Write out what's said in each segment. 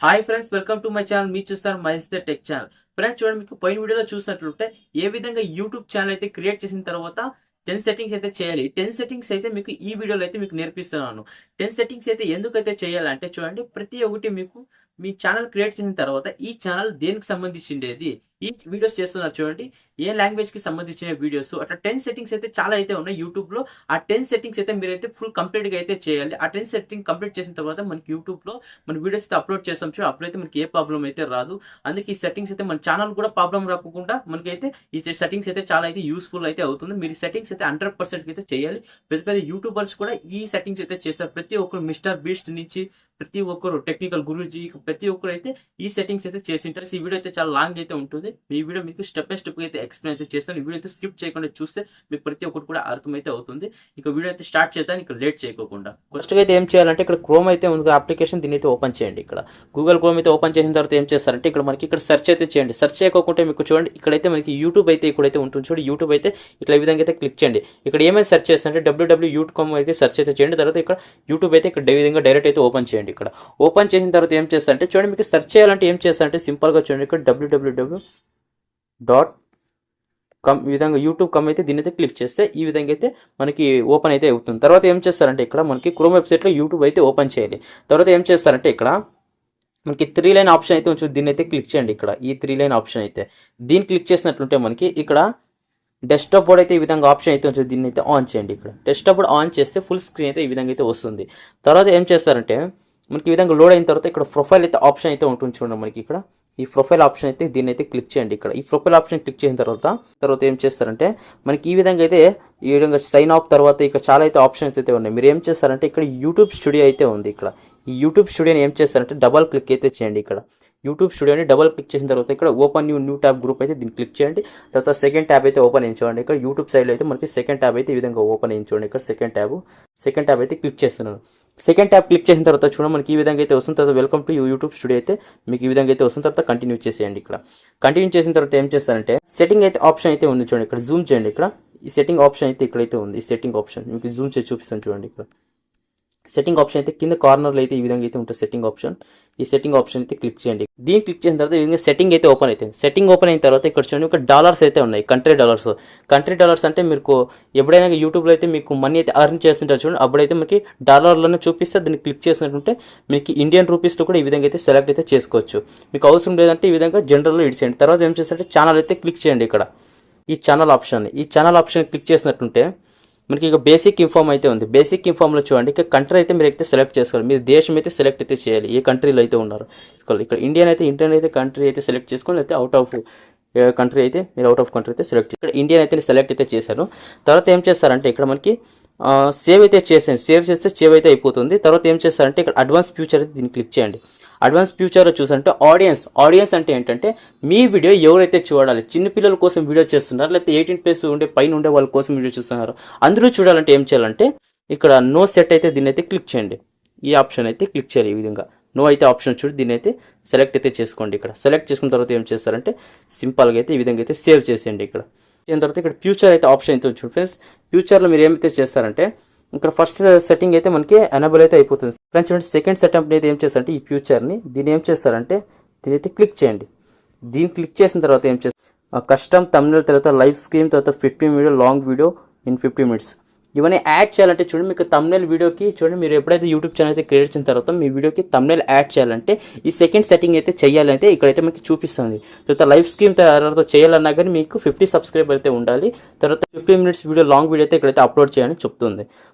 Hi friends, welcome to my channel. మీరు చూస్తారు Mahesh the tech channel. Friends చూడండి, మీకు పైన వీడియోలో చూసినట్లుంటే ఏ విధంగా యూట్యూబ్ ఛానల్ అయితే క్రియేట్ చేసిన తర్వాత 10 సెట్టింగ్స్ అయితే చేయాలి. 10 సెట్టింగ్స్ అయితే మీకు ఈ వీడియోలో అయితే మీకు నేర్పిస్తున్నాను. 10 సెట్టింగ్స్ అయితే ఎందుకైతే చేయాలంటే చూడండి, ప్రతి ఒక్కటి మీకు మీ ఛానల్ క్రియేట్ చేసిన తర్వాత ఈ ఛానల్ దేనికి సంబంధించిండేది ఈ వీడియోస్ చేస్తున్నారు చూడండి, ఏ లాంగ్వేజ్ కి సంబంధించిన వీడియోస్ అట్లా 10 సెట్టింగ్స్ అయితే చాలా అయితే ఉన్నాయి యూట్యూబ్ లో. ఆ 10 సెట్టింగ్స్ అయితే మీరైతే ఫుల్ కంప్లీట్ గా అయితే చేయాలి. ఆ 10 సెట్టింగ్ కంప్లీట్ చేసిన తర్వాత మనకి యూట్యూబ్ లో మన వీడియోస్ అయితే అప్లోడ్ చేస్తాం చూడండి, అప్పుడైతే మనకి ఏ ప్రాబ్లం అయితే రాదు. అందుకే ఈ సెట్టింగ్స్ అయితే మన ఛానల్ కూడా ప్రాబ్లం రాకుండా మనకైతే ఈ సెట్టింగ్స్ అయితే చాలా అయితే యూస్ఫుల్ అయితే అవుతుంది. మీరు సెట్టింగ్స్ అయితే 100% అయితే చేయాలి. పెద్ద పెద్ద యూట్యూబర్స్ కూడా ఈ సెట్టింగ్స్ అయితే చేస్తారు. ప్రతి ఒక్కరు మిస్టర్ బీస్ట్ నుంచి ప్రతి ఒక్కరు టెక్నికల్ గురూజీ ప్రతి ఒక్కరు అయితే ఈ సెట్టింగ్స్ అయితే చేసింటారు. ఈ వీడియో అయితే చాలా లాంగ్ అయితే ఉంటుంది. ఈ వీడియో మీకు స్టెప్ బై స్టెప్ అయితే ఎక్స్ప్లెయిన్ అయితే చేస్తాను. ఈ వీడియో అయితే స్కిప్ చేయకుండా చూస్తే మీకు ప్రతి ఒక్కటి కూడా అర్థమైతే అవుతుంది. ఇక వీడియో అయితే స్టార్ట్ చేద్దాం, ఇక్కడ లేట్ చేయకోకుండా. ఫస్ట్ అయితే ఏం చేయాలంటే ఇక్కడ క్రోమ్ అయితే ఉంది అప్లికేషన్, దీని అయితే ఓపెన్ చేయండి. ఇక్కడ గూగుల్ క్రోమ్ అయితే ఓపెన్ చేసిన తర్వాత ఏం చేస్తారంటే ఇక్కడ మనకి ఇక్కడ సెర్చ్ అయితే చేయండి. సెర్చ్ చేయకోకుంటే మీకు చూడండి, ఇక్కడైతే మనకి యూట్యూబ్ అయితే ఇక్కడైతే ఉంటుంది చూడండి. యూట్యూబ్ అయితే ఇట్లా ఈ విధంగా అయితే క్లిక్ చేయండి. ఇక్కడ ఏమైనా సెర్చ్ చేస్తారంటే www.youtube.com అయితే సెర్చ్ అయితే చేయండి. తర్వాత ఇక్కడ యూట్యూబ్ అయితే ఇక్కడ ఈ విధంగా డైరెక్ట్ అయితే ఓపెన్ చేయండి. ఇక్కడ ఓపెన్ చేసిన తర్వాత ఏం చేస్తారంటే చూడండి, మీకు సెర్చ్ చేయాలంటే ఏం చేస్తారంటే సింపుల్గా చూడండి, ఇక్కడ www.com ఈ విధంగా యూట్యూబ్.com అయితే దీని అయితే క్లిక్ చేస్తే ఈ విధంగా అయితే మనకి ఓపెన్ అయితే అవుతుంది. తర్వాత ఏం చేస్తారంటే ఇక్కడ మనకి క్రోమ్ వెబ్సైట్లో యూట్యూబ్ అయితే ఓపెన్ చేయాలి. తర్వాత ఏం చేస్తారంటే ఇక్కడ మనకి 3 లైన్ ఆప్షన్ అయితే ఉంటుంది, దీన్ని అయితే క్లిక్ చేయండి. ఇక్కడ ఈ 3 లైన్ ఆప్షన్ అయితే దీన్ని క్లిక్ చేసినట్లుంటే మనకి ఇక్కడ డెస్క్టాప్ బోర్డ్ అయితే ఈ విధంగా ఆప్షన్ అయితే ఉంటుంది, దీన్ని అయితే ఆన్ చేయండి. ఇక్కడ డెస్క్టాప్ బోర్డ్ ఆన్ చేస్తే ఫుల్ స్క్రీన్ అయితే ఈ విధంగా అయితే వస్తుంది. తర్వాత ఏం చేస్తారంటే మనకి ఈ విధంగా లోడ్ అయిన తర్వాత ఇక్కడ ప్రొఫైల్ అయితే ఆప్షన్ అయితే ఉంటుంది చూడండి. మనకి ఇక్కడ ఈ ప్రొఫైల్ ఆప్షన్ అయితే దీన్ని అయితే క్లిక్ చేయండి. ఇక్కడ ఈ ప్రొఫైల్ ఆప్షన్ క్లిక్ చేసిన తర్వాత ఏం చేస్తారంటే మనకి ఈ విధంగా అయితే ఈ విధంగా సైన్ ఆఫ్ తర్వాత ఇక్కడ చాలా అయితే ఆప్షన్స్ అయితే ఉన్నాయి. మీరు ఏం చేస్తారంటే ఇక్కడ యూట్యూబ్ స్టూడియో అయితే ఉంది. ఇక్కడ ఈ యూట్యూబ్ స్టూడియోని ఏం చేస్తారంటే డబల్ క్లిక్ అయితే చేయండి. ఇక్కడ యూట్యూబ్ స్టూడియోని డబల్ క్లిక్ చేసిన తర్వాత ఇక్కడ ఓపెన్ న్యూ ట్యాబ్ గ్రూప్ అయితే దీన్ని క్లిక్ చేయండి. తర్వాత సెకండ్ ట్యాబ్ అయితే ఓపెన్ అయ్యించండి. ఇక్కడ యూట్యూబ్ సైడ్లో అయితే మనకి సెకండ్ ట్యాబ్ అయితే ఈ విధంగా ఓపెన్ అయ్యించండి. ఇక్కడ సెకండ్ ట్యాబ్ అయితే క్లిక్ చేస్తున్నాను. సెకండ్ ట్యాబ్ క్లిక్ చేసిన తర్వాత చూడండి, మనకి ఈ విధంగా అయితే వస్తుంది. తర్వాత వెల్కమ్ టు యూట్యూబ్ స్టూడియో అయితే మీకు ఈ విధంగా అయితే వస్తుంది. తర్వాత కంటిన్యూ చేసేయండి. ఇక్కడ కంటిన్యూ చేసిన తర్వాత ఏం చేస్తారంటే సెట్టింగ్ అయితే ఆప్షన్ అయితే ఉంది చూడండి. ఇక్కడ జూమ్ చేయండి. ఇక్కడ ఈ సెట్టింగ్ ఆప్షన్ అయితే ఇక్కడైతే ఉంది. ఈ సెట్టింగ్ ఆప్షన్ మీకు జూమ్ చేసి చూపిస్తాను చూడండి. ఇక్కడ సెట్టింగ్ ఆప్షన్ అయితే కింద కార్నర్లో అయితే ఈ విధంగా అయితే ఉంటుంది సెట్టింగ్ ఆప్షన్. ఈ సెట్టింగ్ ఆప్షన్ అయితే క్లిక్ చేయండి. దీన్ని క్లిక్ చేసిన తర్వాత ఈ విధంగా సెట్టింగ్ అయితే ఓపెన్ అవుతుంది. సెట్టింగ్ ఓపెన్ అయిన తర్వాత ఇక్కడ చూడండి, ఇక్కడ డాలర్స్ అయితే ఉన్నాయి, కంట్రీ డాలర్స్ అంటే మీకు ఎప్పుడైనా యూట్యూబ్లో అయితే మీకు మనీ అయితే అర్న్ చేస్తుంటారు చూడండి, అప్పుడైతే మీకు డాలర్లోనే చూపిస్తే దీన్ని క్లిక్ చేసినట్టుంటే మీకు ఇండియన్ రూపీస్లో కూడా ఈ విధంగా అయితే సెలెక్ట్ అయితే చేసుకోవచ్చు. మీకు అవసరం లేదంటే ఈ విధంగా జనరల్లో ఇడిచేయండి. తర్వాత ఏం చేస్తారంటే ఛానల్ అయితే క్లిక్ చేయండి. ఇక్కడ ఈ ఛానల్ ఆప్షన్ క్లిక్ చేసినట్టుంటే మనకి ఇక బేసిక్ ఇన్ఫార్మ్ అయితే ఉంది. బేసిక్ ఇన్ఫామ్లో చూడండి, ఇక కంట్రీ అయితే మీరు అయితే సెలెక్ట్ చేసుకోవాలి. మీరు దేశం అయితే సెలెక్ట్ అయితే చేయాలి, ఏ కంట్రీలో అయితే ఉన్నారు. ఇక్కడ ఇండియన్ అయితే కంట్రీ అయితే సెలెక్ట్ చేసుకోండి. అయితే అవుట్ ఆఫ్ కంట్రీ అయితే మీరు అవుట్ ఆఫ్ కంట్రీ అయితే సెలెక్ట్ ఇక్కడ ఇండియన్ అయితే సెలెక్ట్ అయితే చేశారు. తర్వాత ఏం చేస్తారంటే ఇక్కడ మనకి సేవ్ అయితే చేసేయండి. సేవ్ చేస్తే సేవ్ అయితే అయిపోతుంది. తర్వాత ఏం చేస్తారంటే ఇక్కడ అడ్వాన్స్ ఫ్యూచర్ అయితే దీన్ని క్లిక్ చేయండి. అడ్వాన్స్ ఫ్యూచర్లో చూసారంటే ఆడియన్స్ అంటే ఏంటంటే మీ వీడియో ఎవరైతే చూడాలి, చిన్నపిల్లల కోసం వీడియో చేస్తున్నారు, లేకపోతే 18+ పైన ఉండే వాళ్ళ కోసం వీడియో చూస్తున్నారు, అందరూ చూడాలంటే ఏం చేయాలంటే ఇక్కడ నో సెట్ అయితే దీన్ని అయితే క్లిక్ చేయండి. ఈ ఆప్షన్ అయితే క్లిక్ చేయాలి. ఈ విధంగా నో అయితే ఆప్షన్ చూసి దీన్ని అయితే సెలెక్ట్ అయితే చేసుకోండి. ఇక్కడ సెలెక్ట్ చేసుకున్న తర్వాత ఏం చేస్తారంటే సింపుల్గా అయితే ఈ విధంగా అయితే సేవ్ చేసేయండి. ఇక్కడ చేసిన తర్వాత ఇక్కడ ఫ్యూచర్ అయితే ఆప్షన్ అయితే చూడండి ఫ్రెండ్స్. ఫ్యూచర్లో మీరు ఏమైతే చేస్తారంటే ఇక్కడ ఫస్ట్ సెట్టింగ్ అయితే మనకి ఎనేబుల్ అయితే అయిపోతుంది ఫ్రెండ్స్. చూడండి, సెకండ్ సెటప్ అయితే ఏం చేస్తారంటే ఈ ఫ్యూచర్ని దీన్ని ఏం చేస్తారంటే దీని అయితే క్లిక్ చేయండి. దీన్ని క్లిక్ చేసిన తర్వాత ఏం చేస్తారు కస్టమ్ థంబ్నెయిల్, తర్వాత లైవ్ స్క్రీన్, తర్వాత 15 video, long video in 50 minutes ఇవన్నీ యాడ్ చేయాలంటే చూడండి, మీకు థంబ్నెయిల్ వీడియోకి చూడండి, మీరు ఎప్పుడైతే యూట్యూబ్ ఛానల్ అయితే క్రియేట్ చేసిన తర్వాత మీ వీడియోకి థంబ్నెయిల్ యాడ్ చేయాలంటే ఈ సెకండ్ సెట్టింగ్ అయితే చేయాలంటే ఇక్కడైతే మీకు చూపిస్తుంది. తర్వాత లైవ్ స్క్రీన్ తర్వాత చేయాలన్నా కానీ మీకు 50 సబ్స్క్రైబర్ అయితే ఉండాలి. తర్వాత 15 minutes వీడియో, లాంగ్ వీడియో అయితే ఇక్కడైతే అప్లోడ్ చేయాలని చెప్తుంది.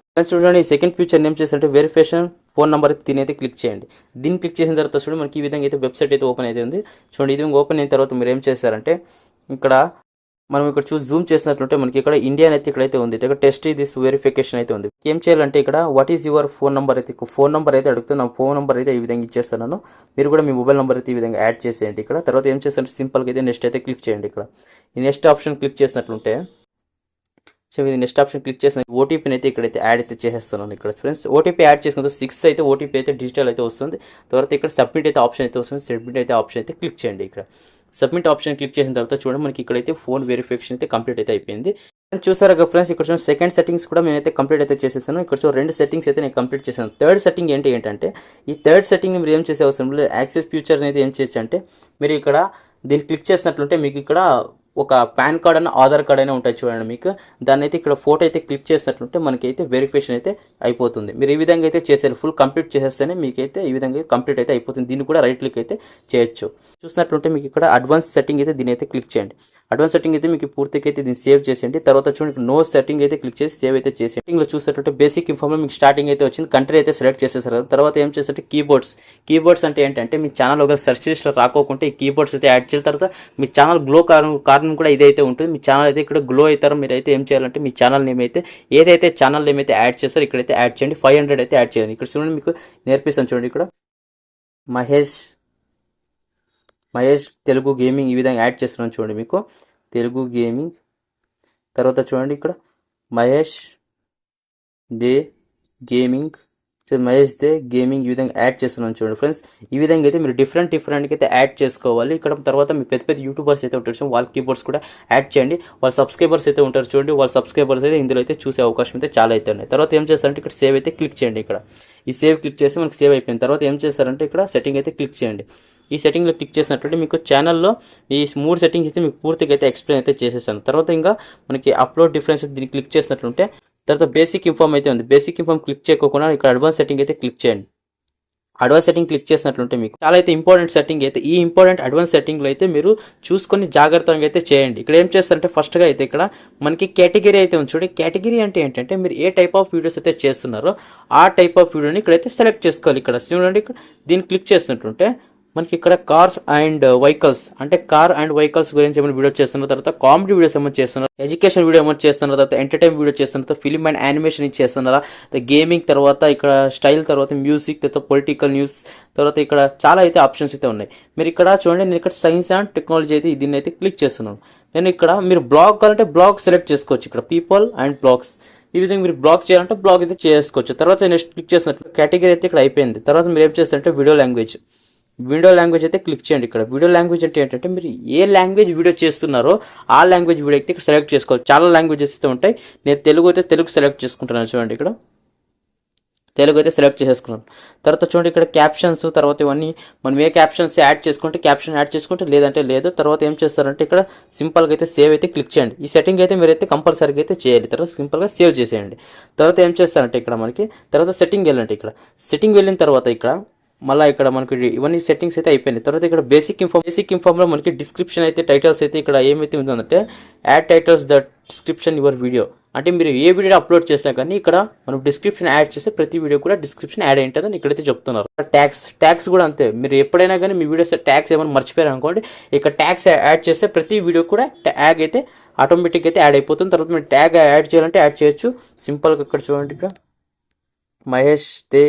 చూడండి, ఈ సెకండ్ ఫ్యూచర్ ఏం చేస్తారంటే వెరిఫికేషన్ ఫోన్ నెంబర్ దీని అయితే క్లిక్ చేయండి. దీన్ని క్లిక్ చేసిన తర్వాత చూడండి, మనకి ఈ విధంగా అయితే వెబ్సైట్ అయితే ఓపెన్ అయితే ఉంది చూడండి. ఇది ఓపెన్ అయిన తర్వాత మీరు ఏం చేస్తారంటే ఇక్కడ మనం ఇక్కడ చూసి జూమ్ చేసినట్లుంటే మనకి ఇక్కడ ఇండియన్ అయితే ఇక్కడైతే ఉంది. ఇక్కడ టెస్ట్ దిస్ వెరిఫికేషన్ అయితే ఉంది. ఏం చేయాలంటే ఇక్కడ what is your phone number అయితే అడుగుతుంది. నా ఫోన్ నెంబర్ అయితే ఈ విధంగా ఇచ్చేస్తున్నాను. మీరు కూడా మీ మొబైల్ నెంబర్ అయితే ఈ విధంగా యాడ్ చేసేయండి. ఇక్కడ తర్వాత ఏం చేస్తారంటే సింపుల్గా అయితే నెక్స్ట్ అయితే క్లిక్ చేయండి. ఇక్కడ ఈ నెక్స్ట్ ఆప్షన్ క్లిక్ చేసినట్లుంటే సో ఇది నెక్స్ట్ ఆప్షన్ క్లిక్ చేసిన ఓటీపీని అయితే ఇక్కడైతే యాడ్ అయితే చేసేస్తున్నాను. ఇక్కడ ఫ్రెండ్స్ ఓటీపీ యాడ్ చేసుకుంటే 6 అయితే ఓటీపీ అయితే డిజిటల్ అయితే వస్తుంది. తర్వాత ఇక్కడ సబ్మిట్ అయితే ఆప్షన్ అయితే వస్తుంది. సబ్మిట్ అయితే ఆప్షన్ అయితే క్లిక్ చేయండి. ఇక్కడ సబ్మిట్ ఆప్షన్ క్లిక్ చేసిన తర్వాత చూడండి, మనకి ఇక్కడైతే ఫోన్ వెరిఫికేషన్ అయితే కంప్లీట్ అయితే అయిపోయింది. చూసారా ఫ్రెండ్స్, ఇక్కడ చూడండి సెకండ్ సెట్టింగ్స్ కూడా నేనైతే కంప్లీట్ అయితే చేసేసాను. ఇక్కడ చూడండి 2 సెట్టింగ్స్ అయితే నేను కంప్లీట్ చేశాను. థర్డ్ సెట్టింగ్ ఏంటంటే ఈ థర్డ్ సెట్టింగ్ మీరు ఏం చేసే అవసరం లేదు. యాక్సెస్ ఫ్యూచర్ అయితే ఏం చేయొచ్చు అంటే మీరు ఇక్కడ దీన్ని క్లిక్ చేసినట్లుంటే మీకు ఇక్కడ ఒక పాన్ కార్డ్ అయినా ఆధార్ కార్డ్ అయినా ఉంటాయి చూడండి. మీకు దాన్ని అయితే ఇక్కడ ఫోటో అయితే క్లిక్ చేసినట్లుంటే మనకైతే వెరిఫికేషన్ అయితే అయిపోతుంది. మీరు ఈ విధంగా అయితే చేసేది ఫుల్ కంప్లీట్ చేసేస్తేనే మీకైతే ఈ విధంగా కంప్లీట్ అయితే అయిపోతుంది. దీన్ని కూడా రైట్ క్లిక్ అయితే చేయొచ్చు. చూసినట్లుంటే మీకు ఇక్కడ అడ్వాన్స్ సెట్టింగ్ అయితే దీని అయితే క్లిక్ చేయండి. అడ్వాన్స్ సెట్టింగ్ అయితే మీకు పూర్తిగా అయితే దీన్ని సేవ్ చేసేయండి. తర్వాత చూడండి నో సెట్టింగ్ అయితే క్లిక్ చేసి సేవ్ అయితే చేసి సెట్టింగ్లో చూసినట్లయితే బేసిక్ ఇన్ఫార్మ్ మీకు స్టార్టింగ్ అయితే వచ్చింది. కంట్రీ అయితే సెలెక్ట్ చేసేసారు. తర్వాత ఏం చేస్తే కీబోర్డ్స్ అంటే ఏంటంటే మీ ఛానల్ ఒక సెర్చ్ లిస్ట్లో రాకోకుంటే ఈ కీబోర్డ్స్ అయితే యాడ్ చేసిన తర్వాత మీ ఛానల్ గ్లో కారణం కూడా ఇదైతే ఉంటుంది. మీ ఛానల్ అయితే ఇక్కడ గ్లో అవుతారు. మీరు అయితే ఏం చేయాలంటే మీ ఛానల్ నేమ్ అయితే ఏదైతే ఛానల్ నేమ్ అయితే యాడ్ చేస్తారో ఇక్కడైతే యాడ్ చేయండి. 500 అయితే యాడ్ చేయండి. ఇక్కడ చూడండి మీకు నేర్పిస్తాను చూడండి. ఇక్కడ మహేష్ తెలుగు గేమింగ్ ఈ విధంగా యాడ్ చేస్తున్నాను చూడండి. మీకు తెలుగు గేమింగ్ తర్వాత చూడండి ఇక్కడ మహేష్ దే గేమింగ్ ఈ విధంగా యాడ్ చేస్తున్నాను చూడండి ఫ్రెండ్స్. ఈ విధంగా అయితే మీరు డిఫరెంట్గా అయితే యాడ్ చేసుకోవాలి. ఇక్కడ తర్వాత మీ పెద్ద యూట్యూబర్స్ అయితే ఉంటారు, వాళ్ళ కీబోర్డ్స్ కూడా యాడ్ చేయండి. వాళ్ళ సబ్స్క్రైబర్స్ అయితే ఉంటారు చూడండి, వాళ్ళ సబ్స్క్రైబర్స్ అయితే ఇందులో అయితే చూసే అవకాశం అయితే చాలా అయితే ఉన్నాయి. తర్వాత ఏం చేస్తారంటే ఇక్కడ సేవ్ అయితే క్లిక్ చేయండి. ఇక్కడ ఈ సేవ్ క్లిక్ చేసి మనకి సేవ్ అయిపోయింది. తర్వాత ఏం చేస్తారంటే ఇక్కడ సెట్టింగ్ అయితే క్లిక్ చేయండి. ఈ సెట్టింగ్లో క్లిక్ చేసినట్లయితే మీకు ఛానల్లో ఈ 3 సెట్టింగ్స్ అయితే మీకు పూర్తిగా అయితే ఎక్స్ప్లెయిన్ అయితే చేసేసాను. తర్వాత ఇంకా మనకి అప్లోడ్ డిఫరెన్స్ దీన్ని క్లిక్ చేసినట్లుంటే తర్వాత బేసిక్ ఇన్ఫార్మ్ అయితే ఉంది. బేసిక్ ఇన్ఫార్మ్ క్లిక్ చేయకుండా ఇక్కడ అడ్వాన్స్ సెట్టింగ్ అయితే క్లిక్ చేయండి. అడ్వాన్స్ సెట్టింగ్ క్లిక్ చేసినట్లుంటే మీకు చాలా అయితే ఇంపార్టెంట్ సెట్టింగ్ అయితే ఈ ఇంపార్టెంట్ అడ్వాన్స్ సెట్టింగ్లో అయితే మీరు చూసుకొని జాగ్రత్తగా అయితే చేయండి. ఇక్కడ ఏం చేస్తారంటే ఫస్ట్గా అయితే ఇక్కడ మనకి కేటగిరీ అయితే ఉంది చూడండి. కేటగిరీ అంటే ఏంటంటే మీరు ఏ టైప్ ఆఫ్ వీడియోస్ అయితే చేస్తున్నారో ఆ టైప్ ఆఫ్ వీడియోని ఇక్కడైతే సెలెక్ట్ చేసుకోవాలి. ఇక్కడ చూడండి, దీన్ని క్లిక్ చేసినట్లుంటే మనకి ఇక్కడ కార్స్ అండ్ వెహికల్స్ అంటే కార్ అండ్ వెహికల్స్ గురించి ఏమైనా వీడియో చేస్తున్నారు, తర్వాత కామెడీ వీడియోస్ ఏమైనా చేస్తున్నారు, ఎడ్యుకేషన్ వీడియో ఏమైనా చేస్తున్నారు, తర్వాత ఎంటర్టైన్ వీడియో చేస్తున్నారు, ఫిల్మ్ అండ్ యానిమేషన్ చేస్తున్నారా, గేమింగ్, తర్వాత ఇక్కడ స్టైల్, తర్వాత మ్యూజిక్, తర్వాత పొలిటికల్ న్యూస్, తర్వాత ఇక్కడ చాలా అయితే ఆప్షన్స్ అయితే ఉన్నాయి. మీరు ఇక్కడ చూడండి, నేను ఇక్కడ సైన్స్ అండ్ టెక్నాలజీ అయితే దీన్ని అయితే క్లిక్ చేస్తున్నాను. నేను ఇక్కడ మీరు బ్లాగ్ కావాలంటే బ్లాగ్ సెలెక్ట్ చేసుకోవచ్చు. ఇక్కడ పీపుల్ అండ్ బ్లాగ్స్ ఈ విధంగా మీరు బ్లాగ్ చేయాలంటే బ్లాగ్ అయితే చేసుకోవచ్చు. తర్వాత నెక్స్ట్ క్లిక్ చేసినట్టు కేటగిరీ అయితే ఇక్కడ అయిపోయింది. తర్వాత మీరు ఏం చేస్తారంటే వీడియో లాంగ్వేజ్ అయితే క్లిక్ చేయండి. ఇక్కడ వీడియో లాంగ్వేజ్ అంటే ఏంటంటే మీరు ఏ లాంగ్వేజ్ వీడియో చేస్తున్నారో ఆ లాంగ్వేజ్ వీడియో అయితే ఇక్కడ సెలెక్ట్ చేసుకోవాలి. చాలా లాంగ్వేజెస్ అయితే ఉంటాయి. నేను తెలుగు అయితే తెలుగు సెలెక్ట్ చేసుకుంటున్నాను చూడండి. ఇక్కడ తెలుగు అయితే సెలెక్ట్ చేసేసుకున్నాను. తర్వాత చూడండి ఇక్కడ క్యాప్షన్స్, తర్వాత ఇవన్నీ మనం ఏ క్యాప్షన్స్ యాడ్ చేసుకుంటే లేదంటే లేదు. తర్వాత ఏం చేస్తారంటే ఇక్కడ సింపుల్గా అయితే సేవ్ అయితే క్లిక్ చేయండి. ఈ సెట్టింగ్ అయితే మీరైతే కంపల్సరీగా అయితే చేయాలి. తర్వాత సింపుల్గా సేవ్ చేసేయండి. తర్వాత ఏం చేస్తారంటే ఇక్కడ మనకి తర్వాత సెట్టింగ్ వెళ్ళండి. ఇక్కడ సెట్టింగ్ వెళ్ళిన తర్వాత ఇక్కడ మళ్ళీ ఇక్కడ మనకి ఇవన్నీ సెట్టింగ్స్ అయితే అయిపోయినాయి. తర్వాత ఇక్కడ బేసిక్ ఇన్ఫార్మ్లో మనకి డిస్క్రిప్షన్ అయితే టైటిల్స్ అయితే ఇక్కడ ఏమైతే ఉందంటే add titles the description your video అంటే మీరు ఏ వీడియో అప్లోడ్ చేసినా కానీ ఇక్కడ మనం డిస్క్రిప్షన్ యాడ్ చేస్తే ప్రతి వీడియో కూడా డిస్క్రిప్షన్ యాడ్ అయ్యింటుందని ఇక్కడైతే చెప్తున్నారు. ట్యాక్స్ కూడా అంతే. మీరు ఎప్పుడైనా కానీ మీ వీడియోస్ ట్యాక్స్ ఏమైనా మర్చిపోయారు అనుకోండి, ఇక్కడ ట్యాక్స్ యాడ్ చేస్తే ప్రతి వీడియో కూడా ట్యాగ్ అయితే ఆటోమేటిక్ అయితే యాడ్ అయిపోతుంది. తర్వాత మీరు ట్యాగ్ యాడ్ చేయాలంటే యాడ్ చేయొచ్చు సింపుల్గా. ఇక్కడ చూడండి, ఇక్కడ మహేష్ దే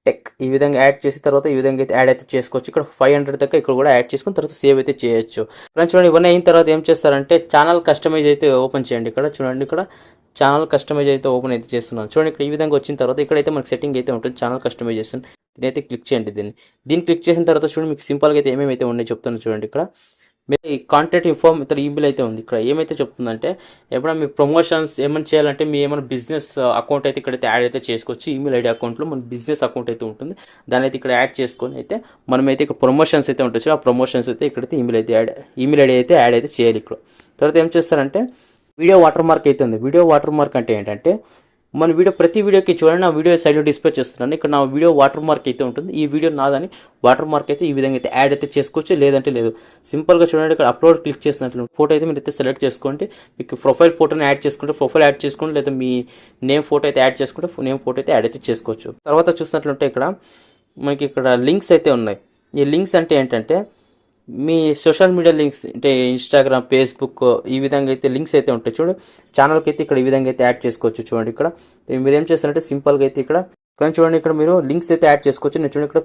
టెక్ ఈ విధంగా యాడ్ చేసి తర్వాత ఈ విధంగా అయితే యాడ్ అయితే చేసుకోవచ్చు. ఇక్కడ 500 దాకా ఇక్కడ కూడా యాడ్ చేసుకుని తర్వాత సేవ్ అయితే చేయొచ్చు. ఫ్రెండ్స్ చూడండి, ఇవన్నీ అయిన తర్వాత ఏం చేస్తారంటే ఛానల్ కస్టమైజ్ అయితే ఓపెన్ చేయండి. ఇక్కడ చూడండి, ఇక్కడ ఛానల్ కస్టమైజ్ అయితే ఓపెన్ అయితే చేస్తున్నాను చూడండి. ఇక్కడ ఈ విధంగా వచ్చిన తర్వాత ఇక్కడైతే మనకి సెట్టింగ్ అయితే ఉంటుంది ఛానల్ కస్టమైజేషన్. దీని అయితే క్లిక్ చేయండి. దీన్ని క్లిక్ చేసిన తర్వాత చూడండి మీకు సింపుల్గా అయితే ఏమేమి అయితే ఉన్నాయి చెప్తాను చూడండి. ఇక్కడ మీరు కాంటాక్ట్ ఇన్ఫార్మ్ ఇక్కడ ఈమెయిల్ అయితే ఉంది. ఇక్కడ ఏమైతే చెప్తుందంటే ఎప్పుడైనా మీ ప్రమోషన్స్ ఏమైనా చేయాలంటే మీ ఏమైనా బిజినెస్ అకౌంట్ అయితే ఇక్కడైతే యాడ్ అయితే చేసుకోవచ్చు. ఈమెయిల్ ఐడి అకౌంట్లో మన బిజినెస్ అకౌంట్ అయితే ఉంటుంది, దాని అయితే ఇక్కడ యాడ్ చేసుకొని అయితే మనమైతే ఇక్కడ ప్రమోషన్స్ అయితే ఉంటుంది. ఆ ప్రమోషన్స్ అయితే ఇక్కడైతే ఈమెయిల్ ఐడి అయితే యాడ్ అయితే చేయాలి. ఇక్కడ తర్వాత ఏం చేస్తారంటే వీడియో వాటర్ మార్క్ అయితే ఉంది. వీడియో వాటర్ మార్క్ అంటే ఏంటంటే మన ప్రతి వీడియోకి చూడండి, నా వీడియో సైడ్లో డిస్ప్లే చేస్తున్నాను. ఇక్కడ నా వీడియో వాటర్ మార్క్ అయితే ఉంటుంది. ఈ వీడియో నాదని వాటర్ మార్క్ అయితే ఈ విధంగా అయితే యాడ్ అయితే చేసుకోవచ్చు, లేదంటే లేదు. సింపుల్గా చూడండి, ఇక్కడ అప్లోడ్ క్లిక్ చేసినట్లు ఫోటో అయితే మీరు అయితే సెలెక్ట్ చేసుకోండి. మీకు ప్రొఫైల్ ఫోటోని యాడ్ చేసుకుంటే ప్రొఫైల్ యాడ్ చేసుకోండి, లేదా మీ నేమ్ ఫోటో అయితే యాడ్ చేసుకుంటే నేమ్ ఫోటో అయితే యాడ్ అయితే చేసుకోవచ్చు. తర్వాత చూసినట్లుంటే ఇక్కడ మనకి ఇక్కడ లింక్స్ అయితే ఉన్నాయి. ఈ లింక్స్ అంటే ఏంటంటే మీ సోషల్ మీడియా లింక్స్ అంటే ఇన్స్టాగ్రామ్, ఫేస్బుక్ ఈ విధంగా అయితే లింక్స్ అయితే ఉంటాయి చూడండి. ఛానల్కి అయితే ఇక్కడ ఈ విధంగా అయితే యాడ్ చేసుకోవచ్చు. చూడండి, ఇక్కడ మీరు ఏం చేస్తారంటే సింపుల్గా అయితే ఇక్కడ చూడండి, ఇక్కడ మీరు లింక్స్ అయితే యాడ్ చేసుకోవచ్చు. నేను చూడండి, ఇక్కడ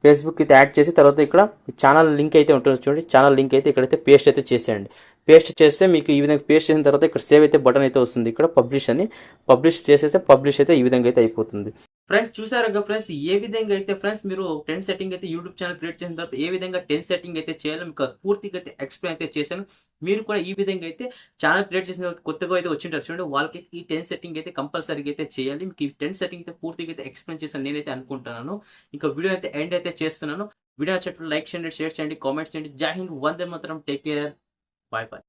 ఫేస్బుక్ అయితే యాడ్ చేసి తర్వాత ఇక్కడ ఛానల్ లింక్ అయితే ఉంటుంది చూడండి. ఛానల్ లింక్ అయితే ఇక్కడైతే పేస్ట్ అయితే చేసేయండి. పేస్ట్ చేస్తే మీకు ఈ విధంగా పేస్ట్ చేసిన తర్వాత ఇక్కడ సేవ్ అయితే బటన్ అయితే వస్తుంది. ఇక్కడ పబ్లిష్ చేసేస్తే పబ్లిష్ అయితే ఈ విధంగా అయితే అయిపోతుంది. ఫ్రెండ్స్ చూసారుగా ఫ్రెండ్స్ ఏ విధంగా అయితే ఫ్రెండ్స్ మీరు 10 సెట్టింగ్ అయితే యూట్యూబ్ ఛానల్ క్రియేట్ చేసిన తర్వాత ఏ విధంగా 10 సెట్టింగ్ అయితే చేయాలో మీకు పూర్తిగా అయితే ఎక్స్ప్లెయిన్ అయితే చేశాను. మీరు కూడా ఈ విధంగా అయితే ఛానల్ క్రియేట్ చేసిన తర్వాత కొత్తగా అయితే వచ్చింటారు చూడండి, వాళ్ళకి ఈ 10 సెట్టింగ్ అయితే కంపల్సరీగా అయితే చేయాలి. మీకు ఈ 10 సెట్టింగ్ అయితే పూర్తిగా అయితే ఎక్స్ప్లెయిన్ చేశాను నేనైతే అనుకుంటున్నాను. ఇంకా వీడియో అయితే ఎండ్ అయితే చేస్తున్నాను. వీడియో నచ్చినట్లు లైక్ చేయండి, షేర్ చేయండి, కామెంట్స్ చేయండి. జై Hind, Vande Mataram, take care, bye bye.